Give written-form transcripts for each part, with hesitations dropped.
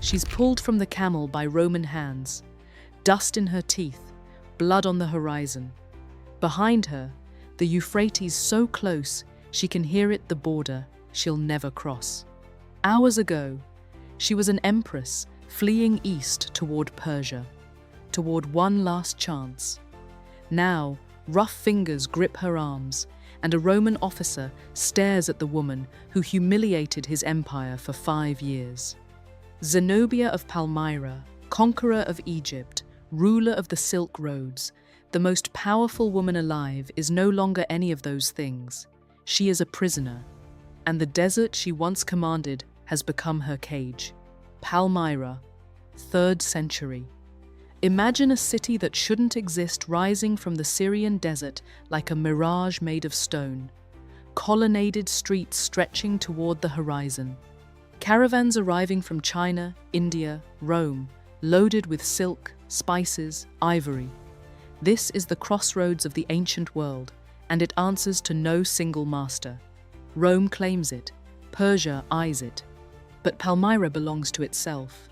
She's pulled from the camel by Roman hands, dust in her teeth, blood on the horizon. Behind her, the Euphrates so close she can hear it the border she'll never cross. Hours ago, she was an empress fleeing east toward Persia, toward one last chance. Now, rough fingers grip her arms, and a Roman officer stares at the woman who humiliated his empire for 5 years. Zenobia of Palmyra, conqueror of Egypt, ruler of the Silk Roads, the most powerful woman alive, is no longer any of those things. She is a prisoner, and the desert she once commanded has become her cage. Palmyra, 3rd century. Imagine a city that shouldn't exist rising from the Syrian desert like a mirage made of stone. Colonnaded streets stretching toward the horizon. Caravans arriving from China, India, Rome, loaded with silk, spices, ivory. This is the crossroads of the ancient world, and it answers to no single master. Rome claims it, Persia eyes it, but Palmyra belongs to itself.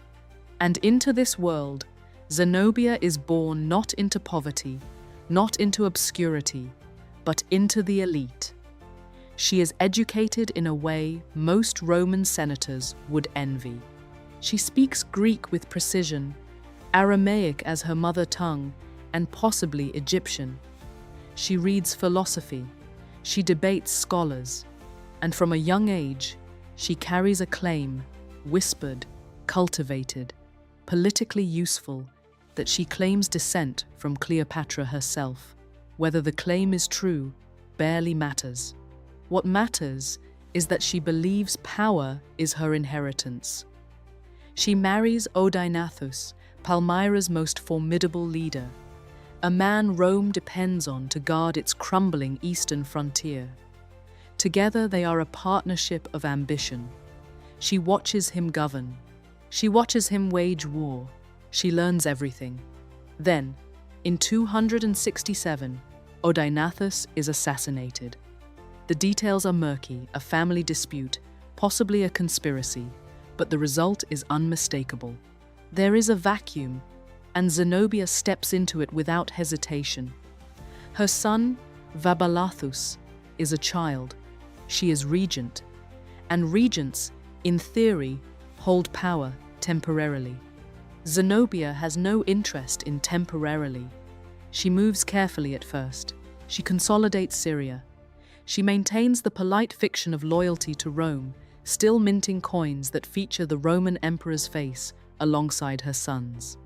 And into this world, Zenobia is born not into poverty, not into obscurity, but into the elite. She is educated in a way most Roman senators would envy. She speaks Greek with precision, Aramaic as her mother tongue, and possibly Egyptian. She reads philosophy, she debates scholars, and from a young age, she carries a claim, whispered, cultivated, politically useful, that she claims descent from Cleopatra herself. Whether the claim is true barely matters. What matters is that she believes power is her inheritance. She marries Odaenathus, Palmyra's most formidable leader, a man Rome depends on to guard its crumbling eastern frontier. Together they are a partnership of ambition. She watches him govern. She watches him wage war. She learns everything. Then, in 267, Odaenathus is assassinated. The details are murky, a family dispute, possibly a conspiracy, but the result is unmistakable. There is a vacuum, and Zenobia steps into it without hesitation. Her son, Vabalathus, is a child. She is regent, and regents, in theory, hold power temporarily. Zenobia has no interest in temporarily. She moves carefully at first. She consolidates Syria. She maintains the polite fiction of loyalty to Rome, still minting coins that feature the Roman emperor's face alongside her son's.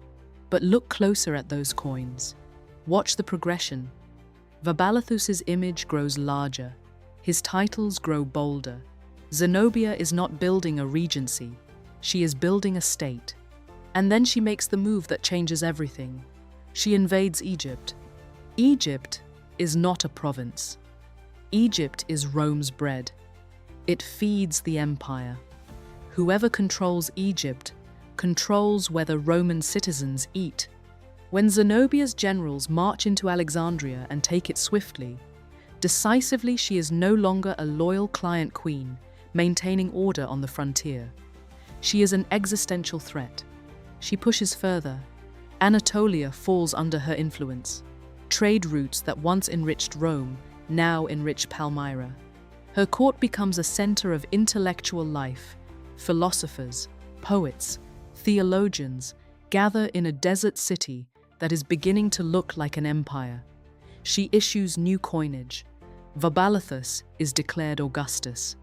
But look closer at those coins. Watch the progression. Vabalathus's image grows larger. His titles grow bolder. Zenobia is not building a regency. She is building a state. And then she makes the move that changes everything. She invades Egypt. Egypt is not a province. Egypt is Rome's bread. It feeds the empire. Whoever controls Egypt controls whether Roman citizens eat. When Zenobia's generals march into Alexandria and take it swiftly, decisively she is no longer a loyal client queen, maintaining order on the frontier. She is an existential threat. She pushes further. Anatolia falls under her influence. Trade routes that once enriched Rome now enrich Palmyra. Her court becomes a center of intellectual life. Philosophers, poets, theologians gather in a desert city that is beginning to look like an empire. She issues new coinage. Vabalathus is declared Augustus.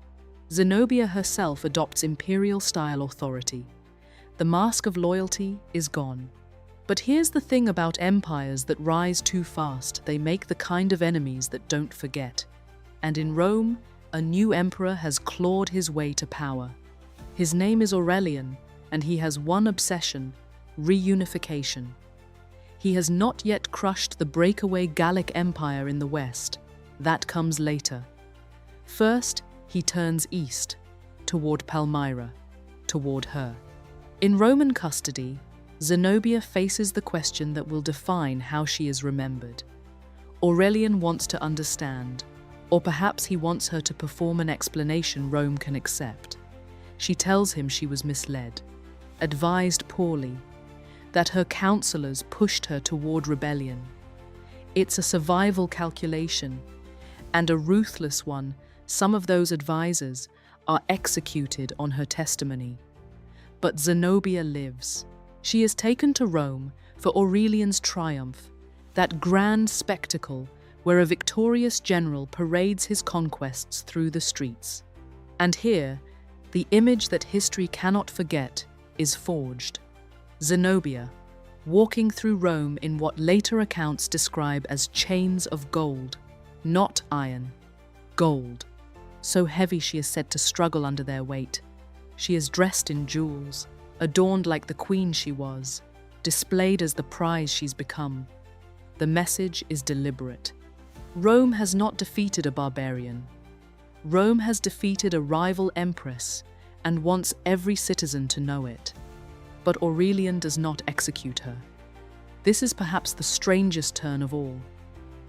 Zenobia herself adopts imperial-style authority. The mask of loyalty is gone. But here's the thing about empires that rise too fast: they make the kind of enemies that don't forget. And in Rome, a new emperor has clawed his way to power. His name is Aurelian, and he has one obsession: reunification. He has not yet crushed the breakaway Gallic Empire in the west. That comes later. First, he turns east, toward Palmyra, toward her. In Roman custody, Zenobia faces the question that will define how she is remembered. Aurelian wants to understand, or perhaps he wants her to perform an explanation Rome can accept. She tells him she was misled. advised poorly, that her counselors pushed her toward rebellion. It's a survival calculation, and a ruthless one. Some of those advisors are executed on her testimony. But Zenobia lives. She is taken to Rome for Aurelian's triumph, that grand spectacle where a victorious general parades his conquests through the streets. And here, the image that history cannot forget is forged. Zenobia, walking through Rome in what later accounts describe as chains of gold, not iron, gold. So heavy she is said to struggle under their weight. She is dressed in jewels, adorned like the queen she was, displayed as the prize she's become. The message is deliberate. Rome has not defeated a barbarian. Rome has defeated a rival empress and wants every citizen to know it. But Aurelian does not execute her. This is perhaps the strangest turn of all.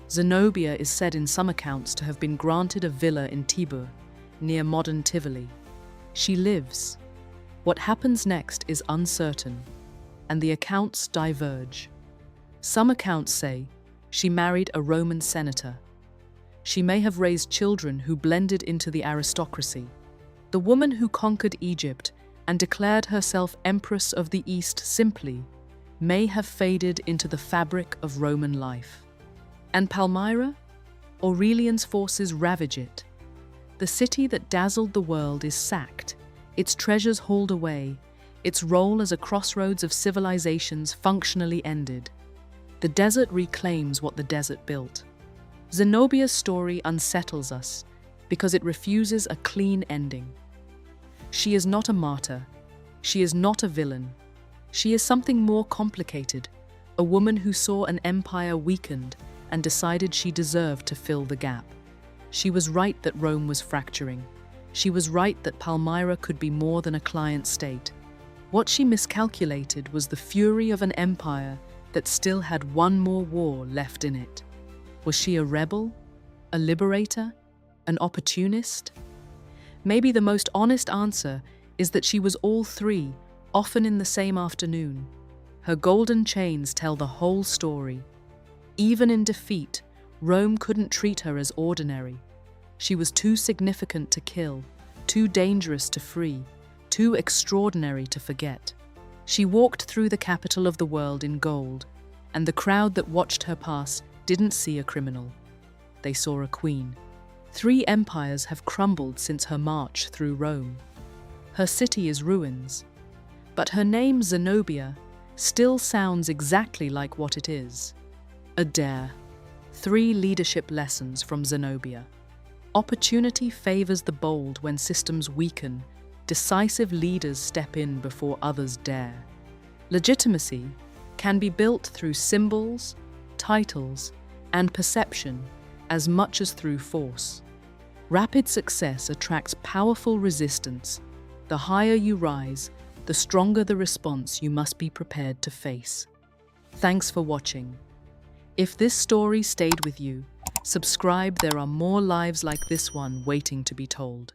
Zenobia is said in some accounts to have been granted a villa in Tibur, near modern Tivoli. She lives. What happens next is uncertain, and the accounts diverge. Some accounts say she married a Roman senator. She may have raised children who blended into the aristocracy. The woman who conquered Egypt and declared herself Empress of the East simply may have faded into the fabric of Roman life. And Palmyra? Aurelian's forces ravage it. The city that dazzled the world is sacked, its treasures hauled away, its role as a crossroads of civilizations functionally ended. The desert reclaims what the desert built. Zenobia's story unsettles us because it refuses a clean ending. She is not a martyr. She is not a villain. She is something more complicated, a woman who saw an empire weakened and decided she deserved to fill the gap. She was right that Rome was fracturing. She was right that Palmyra could be more than a client state. What she miscalculated was the fury of an empire that still had one more war left in it. Was she a rebel? A liberator? An opportunist? Maybe the most honest answer is that she was all three, often in the same afternoon. Her golden chains tell the whole story. Even in defeat, Rome couldn't treat her as ordinary. She was too significant to kill, too dangerous to free, too extraordinary to forget. She walked through the capital of the world in gold, and the crowd that watched her pass didn't see a criminal. They saw a queen. 3 empires have crumbled since her march through Rome. Her city is ruins, but her name, Zenobia, still sounds exactly like what it is. A dare. 3 leadership lessons from Zenobia. Opportunity favors the bold when systems weaken. Decisive leaders step in before others dare. Legitimacy can be built through symbols, titles, and perception as much as through force. Rapid success attracts powerful resistance. The higher you rise, the stronger the response you must be prepared to face. Thanks for watching. If this story stayed with you, subscribe. There are more lives like this one waiting to be told.